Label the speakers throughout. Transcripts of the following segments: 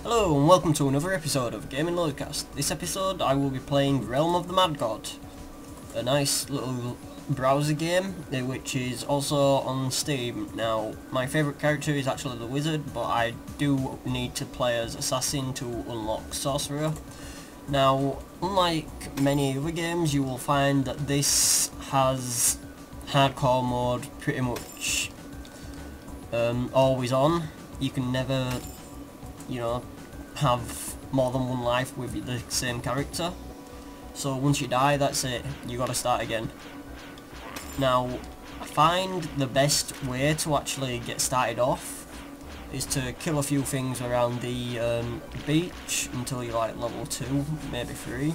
Speaker 1: Hello and welcome to another episode of GamingloadCast. This episode I will be playing Realm of the Mad God, a nice little browser game which is also on Steam. Now my favourite character is actually the wizard, but I do need to play as assassin to unlock sorcerer. Now unlike many other games, you will find that this has hardcore mode pretty much always on. You can never, have more than one life with the same character. So once you die, that's it. You gotta start again. Now, I find the best way to actually get started off is to kill a few things around the beach until you're like level 2, maybe 3.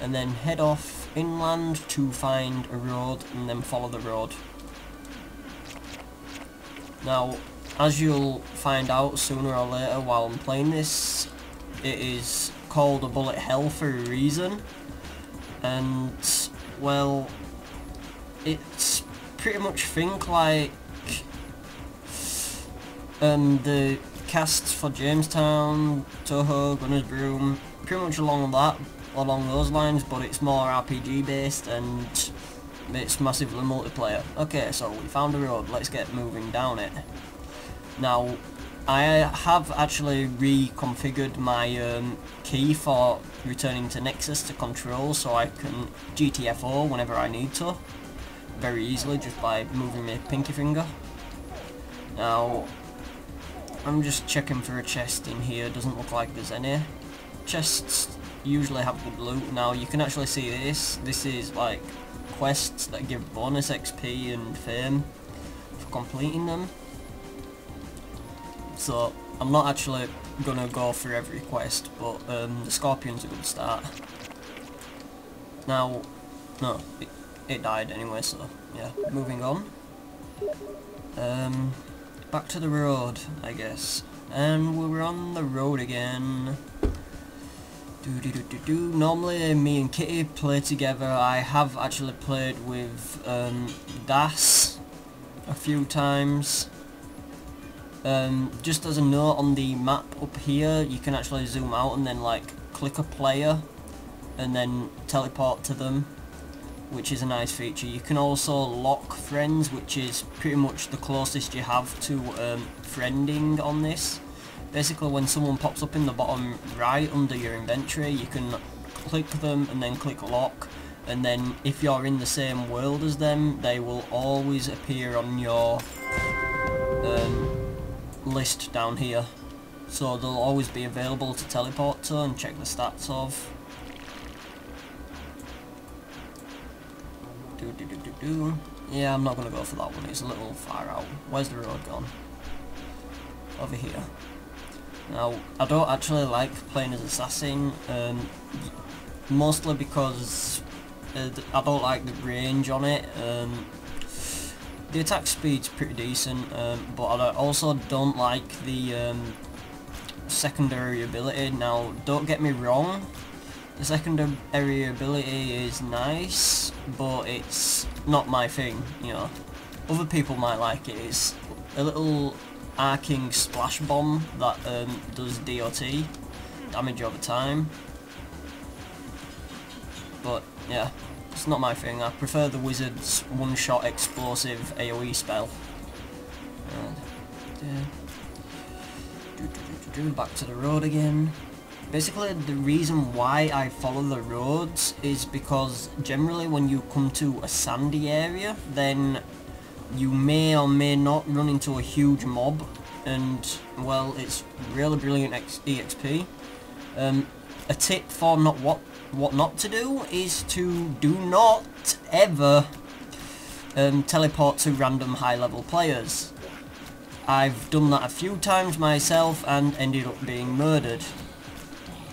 Speaker 1: And then head off inland to find a road and then follow the road. Now, as you'll find out sooner or later while I'm playing this, it is called a bullet hell for a reason, and well, it's pretty much think like the casts for Jamestown, Toho, Gunner's Broom, pretty much along those lines, but it's more RPG based and it's massively multiplayer. Okay, so we found a road, let's get moving down it. Now, I have actually reconfigured my key for returning to Nexus to control, so I can GTFO whenever I need to, very easily just by moving my pinky finger. Now, I'm just checking for a chest in here, doesn't look like there's any. Chests usually have good loot. Now you can actually see this is like quests that give bonus XP and fame for completing them. So I'm not actually gonna go for every quest, but the Scorpion's a good start. Now, no, it died anyway, so yeah, moving on. Back to the road, I guess. And we're on the road again. Normally me and Kitty play together. I have actually played with Das a few times. Just as a note, on the map up here you can actually zoom out and then like click a player and then teleport to them, which is a nice feature. You can also lock friends, which is pretty much the closest you have to friending on this. Basically when someone pops up in the bottom right under your inventory, you can click them and then click lock, and then if you're in the same world as them, they will always appear on your list down here. So they'll always be available to teleport to and check the stats of. Yeah, I'm not going to go for that one, it's a little far out. Where's the road gone? Over here. Now, I don't actually like playing as assassin, mostly because I don't like the range on it. The attack speed's pretty decent, but I also don't like the secondary ability. Now, don't get me wrong, the secondary ability is nice, but it's not my thing, Other people might like it. It's a little arcing splash bomb that does DOT, damage over time. But yeah, it's not my thing. I prefer the wizard's one-shot explosive AoE spell. Back to the road again. Basically, the reason why I follow the roads is because generally when you come to a sandy area, then you may or may not run into a huge mob, and well, it's really brilliant EXP. A tip for what not to do is to do not ever teleport to random high level players. I've done that a few times myself and ended up being murdered.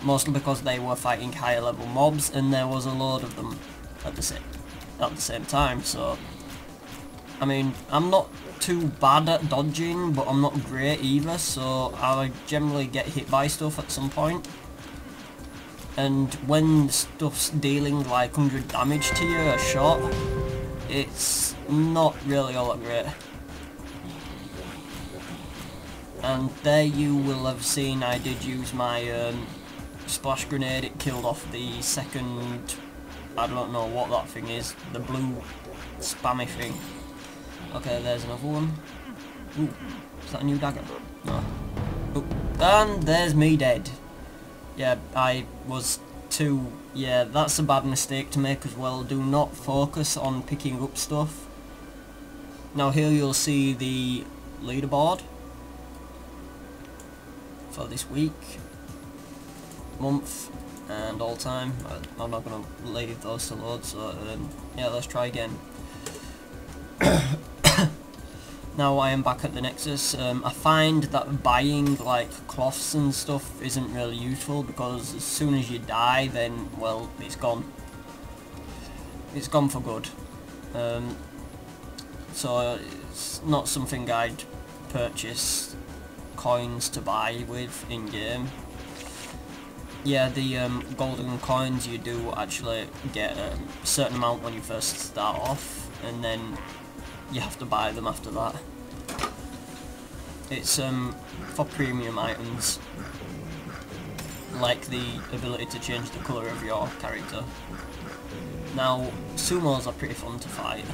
Speaker 1: Mostly because they were fighting higher level mobs and there was a load of them at the same time. So, I mean, I'm not too bad at dodging, but I'm not great either, so I generally get hit by stuff at some point. And when stuff's dealing like 100 damage to you a shot, it's not really all that great. And there you will have seen I did use my splash grenade. It killed off the second, I don't know what that thing is, the blue spammy thing. Okay, there's another one. Ooh, is that a new dagger? No. Ooh, and there's me dead. Yeah, I was too... Yeah, that's a bad mistake to make as well. Do not focus on picking up stuff. Now here you'll see the leaderboard for this week, month, and all time. I'm not going to leave those to load, so yeah, let's try again. Now I am back at the Nexus. I find that buying like cloths and stuff isn't really useful, because as soon as you die, then, well, it's gone. It's gone for good. So it's not something I'd purchase coins to buy with in-game. Yeah, the golden coins, you do actually get a certain amount when you first start off, and then you have to buy them after that. It's for premium items, like the ability to change the colour of your character. Now, sumos are pretty fun to fight.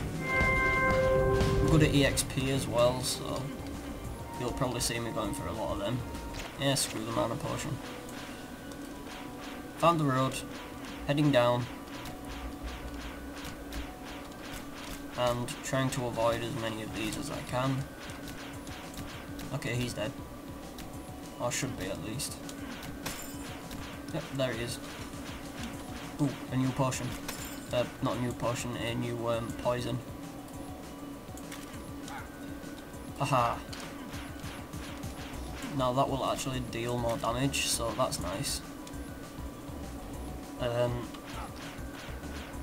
Speaker 1: Good at EXP as well, so you'll probably see me going for a lot of them. Yeah, screw the mana potion. Found the road, heading down, and trying to avoid as many of these as I can. Okay, he's dead. Or should be, at least. Yep, there he is. Ooh, a new potion. Not a new potion, a new poison. Aha. Now that will actually deal more damage, so that's nice.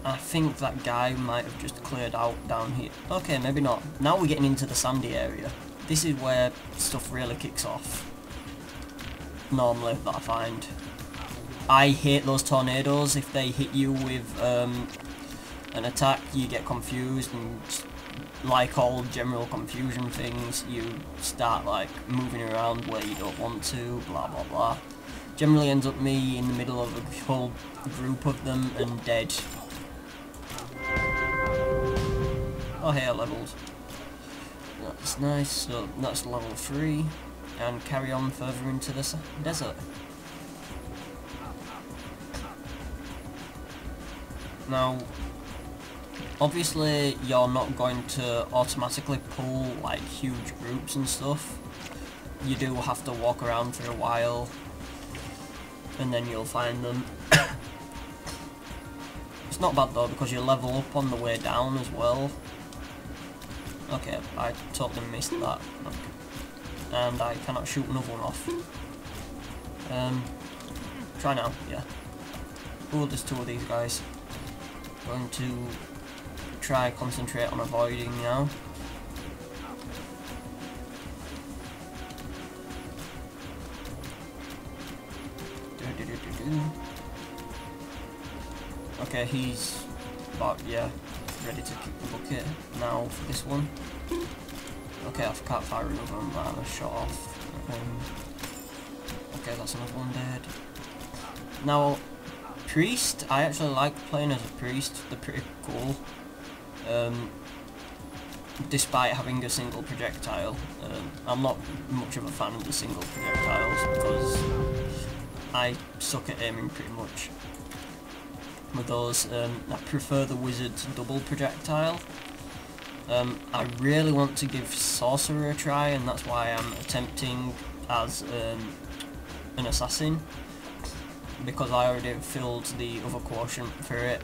Speaker 1: I think that guy might have just cleared out down here. Okay, maybe not. Now we're getting into the sandy area. This is where stuff really kicks off. Normally, that I find. I hate those tornadoes. If they hit you with an attack, you get confused, and like all general confusion things, you start like moving around where you don't want to, blah blah blah. Generally ends up me in the middle of a whole group of them and dead. Oh hey, I leveled. That's nice, so that's level 3, and carry on further into this desert. Now, obviously you're not going to automatically pull like huge groups and stuff. You do have to walk around for a while, and then you'll find them. It's not bad though, because you level up on the way down as well. Okay, I totally missed that. Okay. And I cannot shoot another one off. Try now, yeah. Oh, there's 2 of these guys. Going to try concentrate on avoiding now. Okay, he's about, yeah, ready to kick the bucket now for this one. Okay, I can't fire another one, man, I shot off. Okay, that's another one dead. Now, priest, I actually like playing as a priest, they're pretty cool. Despite having a single projectile. I'm not much of a fan of the single projectiles, because I suck at aiming pretty much with those. I prefer the wizard's double projectile. I really want to give sorcerer a try, and that's why I'm attempting as an assassin, because I already filled the other quotient for it,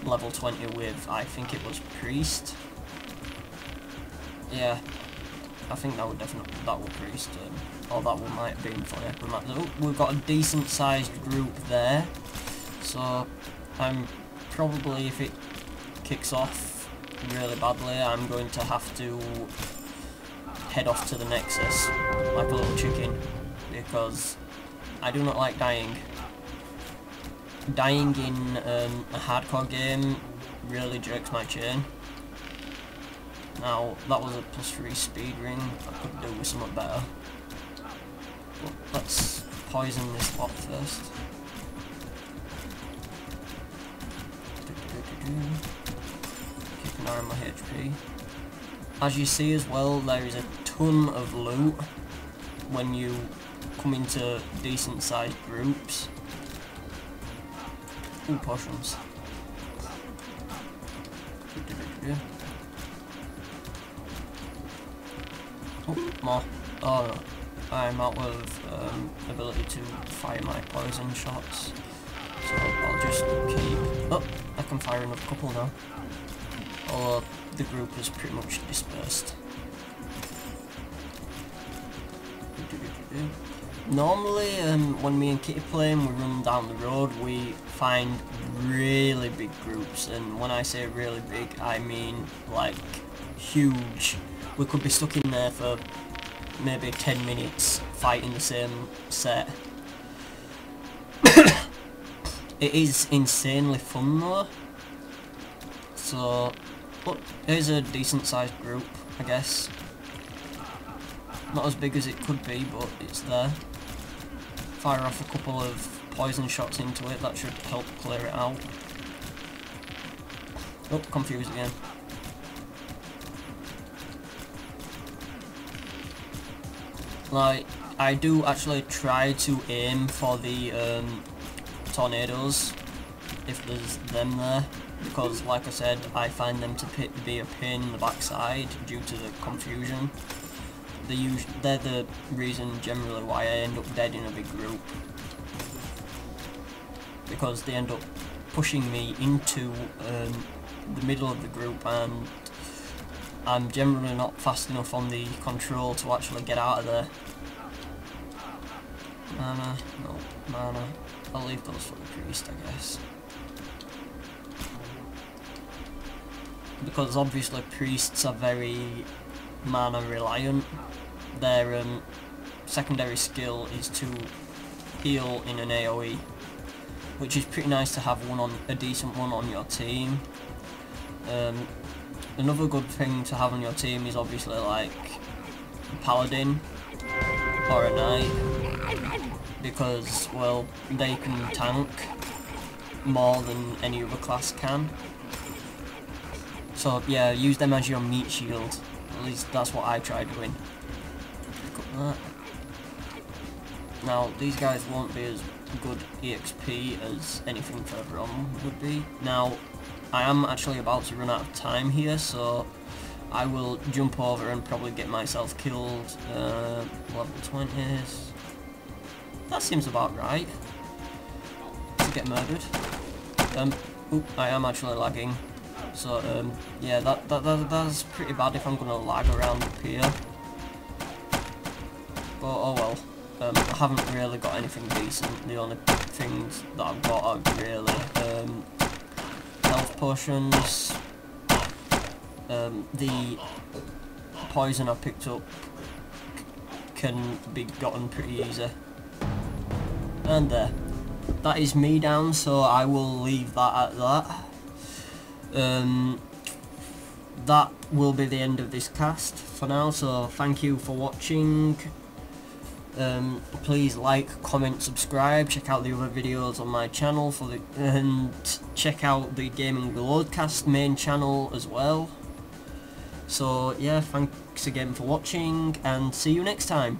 Speaker 1: level 20 with, I think it was priest. Yeah, I think that would definitely, that will priest, or that one might have been for necromancer. Oh, we've got a decent sized group there, so I'm probably, if it kicks off really badly, I'm going to have to head off to the Nexus like a little chicken, because I do not like dying. Dying in a hardcore game really jerks my chain. Now, that was a +3 speed ring. I could do with something better. But let's poison this lot first. Keep an eye on my HP. As you see as well, there is a ton of loot when you come into decent sized groups. Ooh, potions. Oh, more. Oh no. I'm out of ability to fire my poison shots. So I'll just keep... Oh, I can fire another couple now. Although the group is pretty much dispersed. Normally, when me and Kitty play and we run down the road, we find really big groups, and when I say really big, I mean like huge. We could be stuck in there for maybe 10 minutes fighting the same set. It is insanely fun though. So, look, here's a decent sized group, I guess. Not as big as it could be, but it's there. Fire off a couple of poison shots into it, that should help clear it out. Oh, confused again. Like, I do actually try to aim for the tornadoes, if there's them there, because like I said, I find them to be a pain in the backside due to the confusion. They're the reason generally why I end up dead in a big group, because they end up pushing me into the middle of the group, and I'm generally not fast enough on the control to actually get out of there. Mana, no, mana. I'll leave those for the priest, I guess. Because obviously priests are very mana reliant. Their secondary skill is to heal in an AoE, which is pretty nice to have a decent one on your team. Another good thing to have on your team is obviously like a paladin or a knight, because, well, they can tank more than any other class can. So yeah, use them as your meat shield. At least that's what I try doing. Pick up that. Now, these guys won't be as good EXP as anything further on would be. Now, I am actually about to run out of time here, so I will jump over and probably get myself killed. Level 20s. That seems about right. To get murdered. Oop, I am actually lagging. So, yeah, that's pretty bad if I'm gonna lag around up here. But, oh well. I haven't really got anything decent. The only things that I've got are really, health potions. The poison I picked up can be gotten pretty easy. And there. That is me down, so I will leave that at that. That will be the end of this cast for now, so thank you for watching. Please like, comment, subscribe, check out the other videos on my channel and check out the GamingloadCast main channel as well. So yeah, thanks again for watching and see you next time.